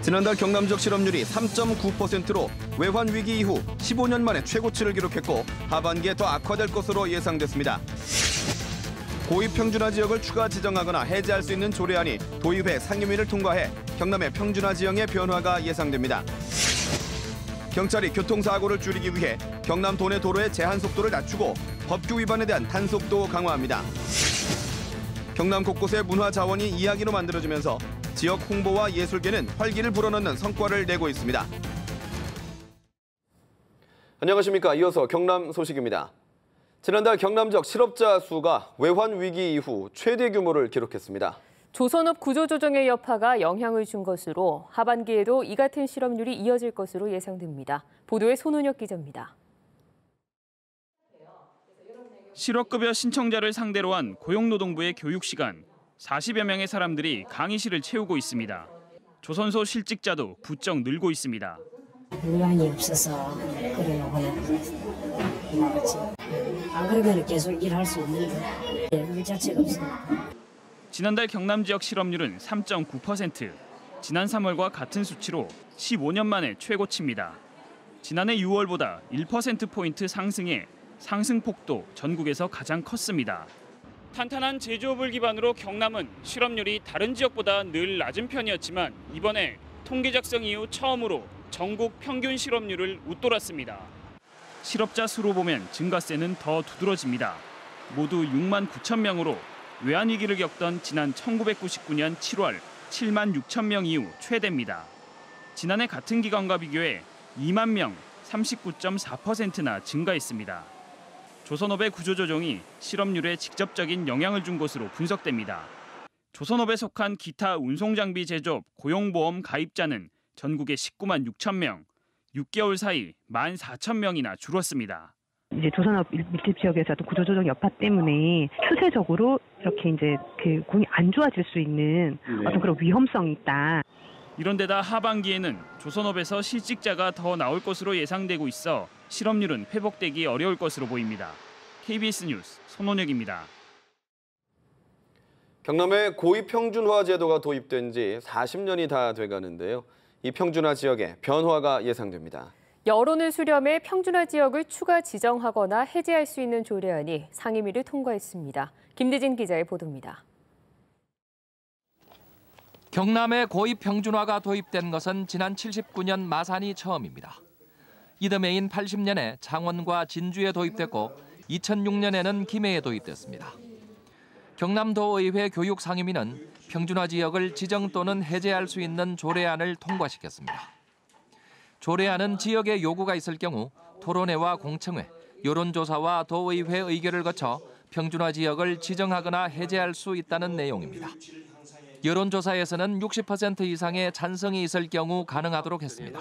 지난달 경남 지역 실업률이 3.9%로 외환 위기 이후 15년 만에 최고치를 기록했고 하반기에 더 악화될 것으로 예상됐습니다. 고입 평준화 지역을 추가 지정하거나 해제할 수 있는 조례안이 도의회 상임위를 통과해 경남의 평준화 지형의 변화가 예상됩니다. 경찰이 교통사고를 줄이기 위해 경남 도내 도로의 제한 속도를 낮추고 법규 위반에 대한 단속도 강화합니다. 경남 곳곳의 문화 자원이 이야기로 만들어지면서 지역 홍보와 예술계는 활기를 불어넣는 성과를 내고 있습니다. 안녕하십니까. 이어서 경남 소식입니다. 지난달 경남 지역 실업자 수가 외환 위기 이후 최대 규모를 기록했습니다. 조선업 구조조정의 여파가 영향을 준 것으로 하반기에도 이 같은 실업률이 이어질 것으로 예상됩니다. 보도에 손은혁 기자입니다. 실업급여 신청자를 상대로 한 고용노동부의 교육시간. 40여 명의 사람들이 강의실을 채우고 있습니다. 조선소 실직자도 부쩍 늘고 있습니다. 물건이 없어서 그러려고 해야지. 안 그러면 계속 일할 수 없는데 일 자체가 없습니다. 지난달 경남 지역 실업률은 3.9%. 지난 3월과 같은 수치로 15년 만에 최고치입니다. 지난해 6월보다 1%포인트 상승해 상승폭도 전국에서 가장 컸습니다. 탄탄한 제조업을 기반으로 경남은 실업률이 다른 지역보다 늘 낮은 편이었지만 이번에 통계 작성 이후 처음으로 전국 평균 실업률을 웃돌았습니다. 실업자 수로 보면 증가세는 더 두드러집니다. 모두 6만 9천 명으로 외환위기를 겪던 지난 1999년 7월 7만 6천 명 이후 최대입니다. 지난해 같은 기간과 비교해 2만 명, 39.4%나 증가했습니다. 조선업의 구조조정이 실업률에 직접적인 영향을 준 것으로 분석됩니다. 조선업에 속한 기타 운송장비 제조업 고용보험 가입자는 전국에 19만 6천 명, 6개월 사이 1만 4천 명이나 줄었습니다. 이제 조선업 밀집 지역에서도 구조조정 여파 때문에 추세적으로 이렇게 이제 그 공이 안 좋아질 수 있는 어떤 그런 위험성이 있다. 이런 데다 하반기에는 조선업에서 실직자가 더 나올 것으로 예상되고 있어 실업률은 회복되기 어려울 것으로 보입니다. KBS 뉴스 손원혁입니다. 경남에 고입 평준화 제도가 도입된 지 40년이 다 돼가는데요. 이 평준화 지역에 변화가 예상됩니다. 여론을 수렴해 평준화 지역을 추가 지정하거나 해제할 수 있는 조례안이 상임위를 통과했습니다. 김대진 기자의 보도입니다. 경남에 고입 평준화가 도입된 것은 지난 79년 마산이 처음입니다. 이듬해인 80년에 창원과 진주에 도입됐고 2006년에는 김해에 도입됐습니다. 경남도의회 교육상임위는 평준화 지역을 지정 또는 해제할 수 있는 조례안을 통과시켰습니다. 조례안은 지역에 요구가 있을 경우 토론회와 공청회, 여론조사와 도의회 의결을 거쳐 평준화 지역을 지정하거나 해제할 수 있다는 내용입니다. 여론조사에서는 60% 이상의 찬성이 있을 경우 가능하도록 했습니다.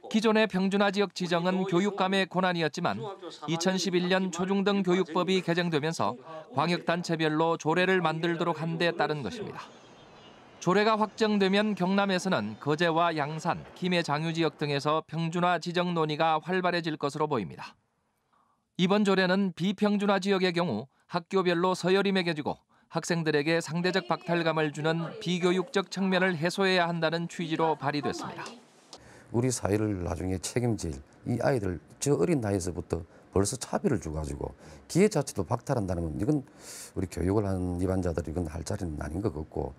기존의 평준화 지역 지정은 교육감의 권한이었지만 2011년 초중등 교육법이 개정되면서 광역단체별로 조례를 만들도록 한 데 따른 것입니다. 조례가 확정되면 경남에서는 거제와 양산, 김해 장유 지역 등에서 평준화 지정 논의가 활발해질 것으로 보입니다. 이번 조례는 비평준화 지역의 경우 학교별로 서열이 매겨지고 학생들에게 상대적 박탈감을 주는 비교육적 측면을 해소해야 한다는 취지로 발의됐습니다. 우리 사회를 나중에 책임질 이 아이들 저 어린 나이에서부터 벌써 차별을 줘가지고 기회 자체도 박탈한다는 건 이건 우리 교육을 하는 입안자들이 이건 할 자리는 아닌 것 같고.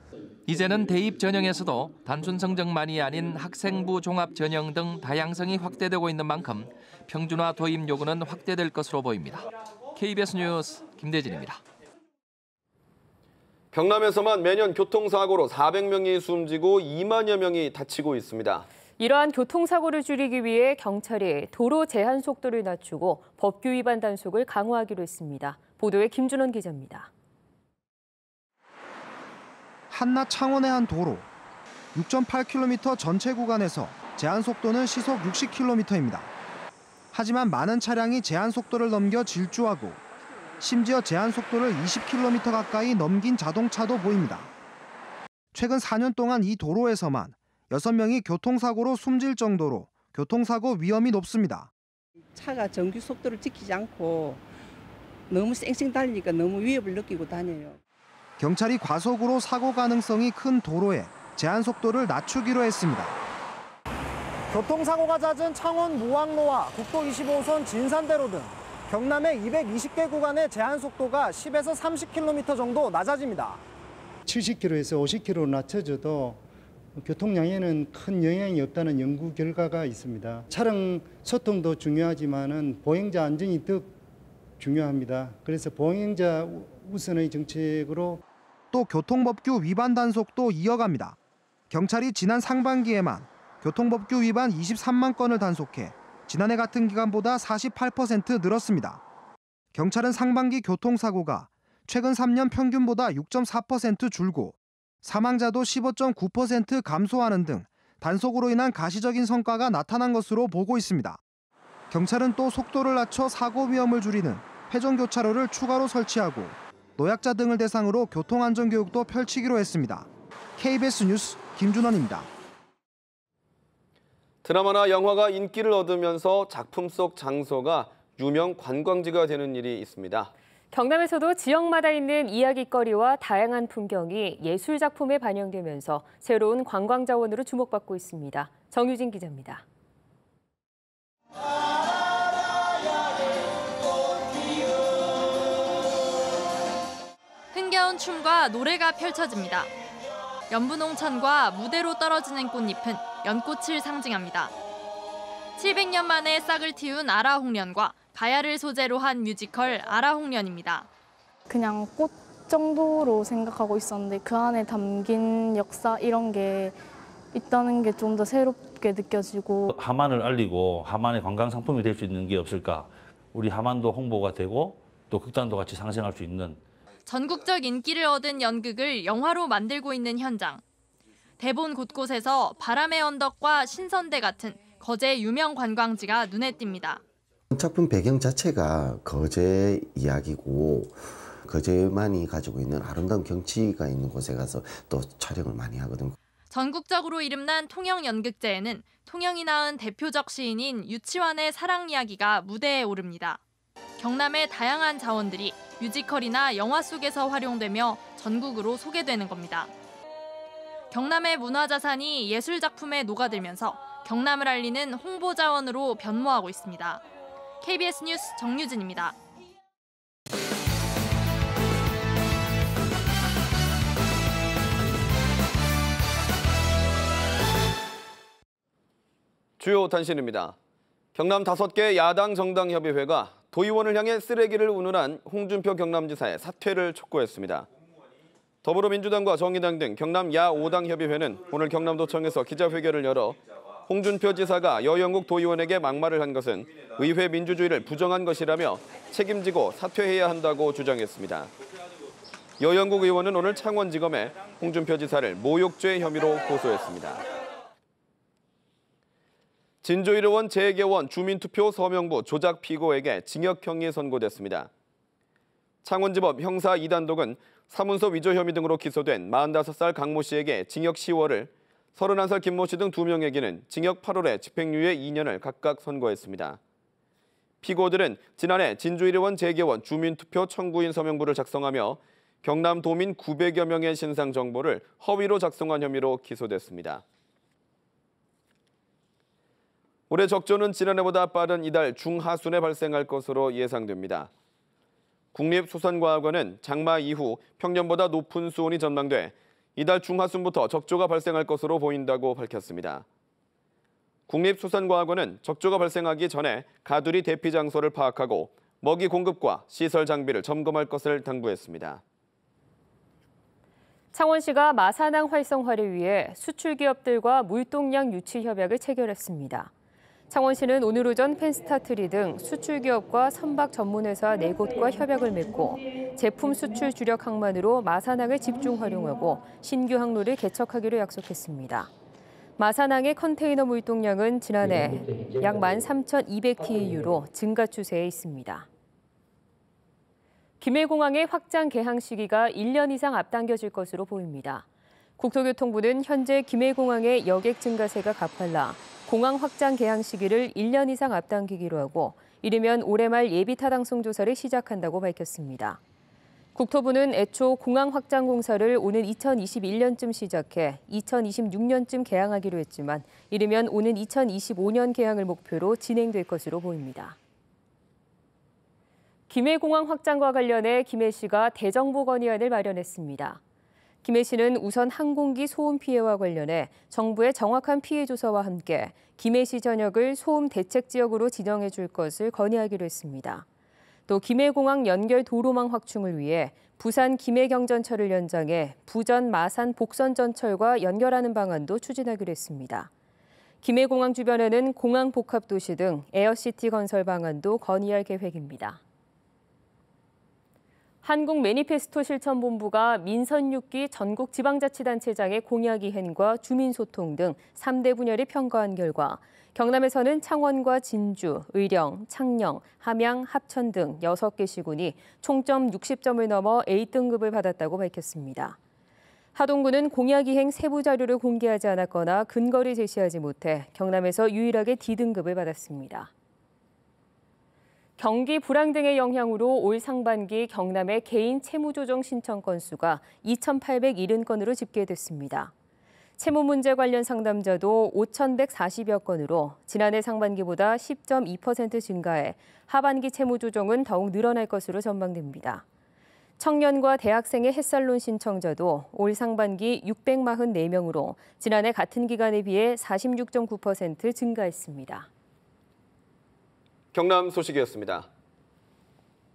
이제는 대입 전형에서도 단순 성적만이 아닌 학생부 종합 전형 등 다양성이 확대되고 있는 만큼 평준화 도입 요구는 확대될 것으로 보입니다. KBS 뉴스 김대진입니다. 경남에서만 매년 교통사고로 400명이 숨지고 2만여 명이 다치고 있습니다. 이러한 교통사고를 줄이기 위해 경찰이 도로 제한 속도를 낮추고 법규 위반 단속을 강화하기로 했습니다. 보도에 김준원 기자입니다. 한낮 창원의 한 도로. 6.8km 전체 구간에서 제한 속도는 시속 60km입니다. 하지만 많은 차량이 제한 속도를 넘겨 질주하고 심지어 제한 속도를 20km 가까이 넘긴 자동차도 보입니다. 최근 4년 동안 이 도로에서만 6명이 교통사고로 숨질 정도로 교통사고 위험이 높습니다. 차가 정규 속도를 지키지 않고 너무 쌩쌩 달리니까 너무 위협을 느끼고 다녀요. 경찰이 과속으로 사고 가능성이 큰 도로에 제한 속도를 낮추기로 했습니다. 교통사고가 잦은 창원 무왕로와 국도 25호선 진산대로 등 경남의 220개 구간의 제한 속도가 10에서 30km 정도 낮아집니다. 70km에서 50km로 낮춰져도 교통량에는 큰 영향이 없다는 연구 결과가 있습니다. 차량 소통도 중요하지만은 보행자 안전이 더 중요합니다. 그래서 보행자 우선의 정책으로 또 교통법규 위반 단속도 이어갑니다. 경찰이 지난 상반기에만 교통법규 위반 23만 건을 단속해 지난해 같은 기간보다 48% 늘었습니다. 경찰은 상반기 교통사고가 최근 3년 평균보다 6.4% 줄고 사망자도 15.9% 감소하는 등 단속으로 인한 가시적인 성과가 나타난 것으로 보고 있습니다. 경찰은 또 속도를 낮춰 사고 위험을 줄이는 회전교차로를 추가로 설치하고 노약자 등을 대상으로 교통안전교육도 펼치기로 했습니다. KBS 뉴스 김준원입니다. 드라마나 영화가 인기를 얻으면서 작품 속 장소가 유명 관광지가 되는 일이 있습니다. 경남에서도 지역마다 있는 이야깃거리와 다양한 풍경이 예술 작품에 반영되면서 새로운 관광 자원으로 주목받고 있습니다. 정유진 기자입니다. 흥겨운 춤과 노래가 펼쳐집니다. 연분홍천과 무대로 떨어지는 꽃잎은 연꽃을 상징합니다. 700년 만에 싹을 틔운 아라홍련과 가야를 소재로 한 뮤지컬 아라홍련입니다. 그냥 꽃 정도로 생각하고 있었는데 그 안에 담긴 역사 이런 게 있다는 게 좀 더 새롭게 느껴지고 하만을 알리고 하만의 관광 상품이 될 수 있는 게 없을까. 우리 하만도 홍보가 되고 또 극단도 같이 상생할 수 있는. 전국적 인기를 얻은 연극을 영화로 만들고 있는 현장. 대본 곳곳에서 바람의 언덕과 신선대 같은 거제 유명 관광지가 눈에 띕니다. 작품 배경 자체가 거제 이야기고 거제만이 가지고 있는 아름다운 경치가 있는 곳에 가서 또 촬영을 많이 하거든요. 전국적으로 이름난 통영연극제에는 통영이 낳은 대표적 시인인 유치환의 사랑 이야기가 무대에 오릅니다. 경남의 다양한 자원들이 뮤지컬이나 영화 속에서 활용되며 전국으로 소개되는 겁니다. 경남의 문화자산이 예술 작품에 녹아들면서 경남을 알리는 홍보 자원으로 변모하고 있습니다. KBS 뉴스 정유진입니다. 주요 단신입니다. 경남 5개 야당 정당협의회가 도의원을 향해 쓰레기를 운운한 홍준표 경남지사의 사퇴를 촉구했습니다. 더불어민주당과 정의당 등 경남 야 5당 협의회는 오늘 경남도청에서 기자회견을 열어 홍준표 지사가 여영국 도의원에게 막말을 한 것은 의회 민주주의를 부정한 것이라며 책임지고 사퇴해야 한다고 주장했습니다. 여영국 의원은 오늘 창원지검에 홍준표 지사를 모욕죄 혐의로 고소했습니다. 진주의료원 재개원 주민투표 서명부 조작 피고에게 징역형이 선고됐습니다. 창원지법 형사 2단독은 사문서 위조 혐의 등으로 기소된 45살 강모 씨에게 징역 10월을, 31살 김모 씨 등 2명에게는 징역 8월에 집행유예 2년을 각각 선고했습니다. 피고들은 지난해 진주의료원 재개원 주민투표 청구인 서명부를 작성하며 경남도민 900여 명의 신상 정보를 허위로 작성한 혐의로 기소됐습니다. 올해 적조는 지난해보다 빠른 이달 중하순에 발생할 것으로 예상됩니다. 국립수산과학원은 장마 이후 평년보다 높은 수온이 전망돼 이달 중하순부터 적조가 발생할 것으로 보인다고 밝혔습니다. 국립수산과학원은 적조가 발생하기 전에 가두리 대피 장소를 파악하고 먹이 공급과 시설 장비를 점검할 것을 당부했습니다. 창원시가 마산항 활성화를 위해 수출 기업들과 물동량 유치 협약을 체결했습니다. 창원시는 오늘 오전 펜스타트리 등 수출 기업과 선박 전문회사 4곳과 협약을 맺고 제품 수출 주력 항만으로 마산항을 집중 활용하고 신규 항로를 개척하기로 약속했습니다. 마산항의 컨테이너 물동량은 지난해 약 13,200TEU로 증가 추세에 있습니다. 김해공항의 확장 개항 시기가 1년 이상 앞당겨질 것으로 보입니다. 국토교통부는 현재 김해공항의 여객 증가세가 가팔라 공항 확장 개항 시기를 1년 이상 앞당기기로 하고 이르면 올해 말 예비 타당성 조사를 시작한다고 밝혔습니다. 국토부는 애초 공항 확장 공사를 오는 2021년쯤 시작해 2026년쯤 개항하기로 했지만 이르면 오는 2025년 개항을 목표로 진행될 것으로 보입니다. 김해공항 확장과 관련해 김해시가 대정부 건의안을 마련했습니다. 김해시는 우선 항공기 소음 피해와 관련해 정부의 정확한 피해 조사와 함께 김해시 전역을 소음 대책 지역으로 지정해 줄 것을 건의하기로 했습니다. 또 김해공항 연결 도로망 확충을 위해 부산 김해경전철을 연장해 부전 마산 복선전철과 연결하는 방안도 추진하기로 했습니다. 김해공항 주변에는 공항 복합도시 등 에어시티 건설 방안도 건의할 계획입니다. 한국매니페스토 실천본부가 민선 6기 전국지방자치단체장의 공약이행과 주민소통 등 3대 분야를 평가한 결과 경남에서는 창원과 진주, 의령, 창녕, 함양, 합천 등 6개 시군이 총점 60점을 넘어 A등급을 받았다고 밝혔습니다. 하동구는 공약이행 세부 자료를 공개하지 않았거나 근거를 제시하지 못해 경남에서 유일하게 D등급을 받았습니다. 경기 불황 등의 영향으로 올 상반기 경남의 개인 채무조정 신청 건수가 2,870건으로 집계됐습니다. 채무 문제 관련 상담자도 5,140여 건으로 지난해 상반기보다 10.2% 증가해 하반기 채무 조정은 더욱 늘어날 것으로 전망됩니다. 청년과 대학생의 햇살론 신청자도 올 상반기 644명으로 지난해 같은 기간에 비해 46.9% 증가했습니다. 경남 소식이었습니다.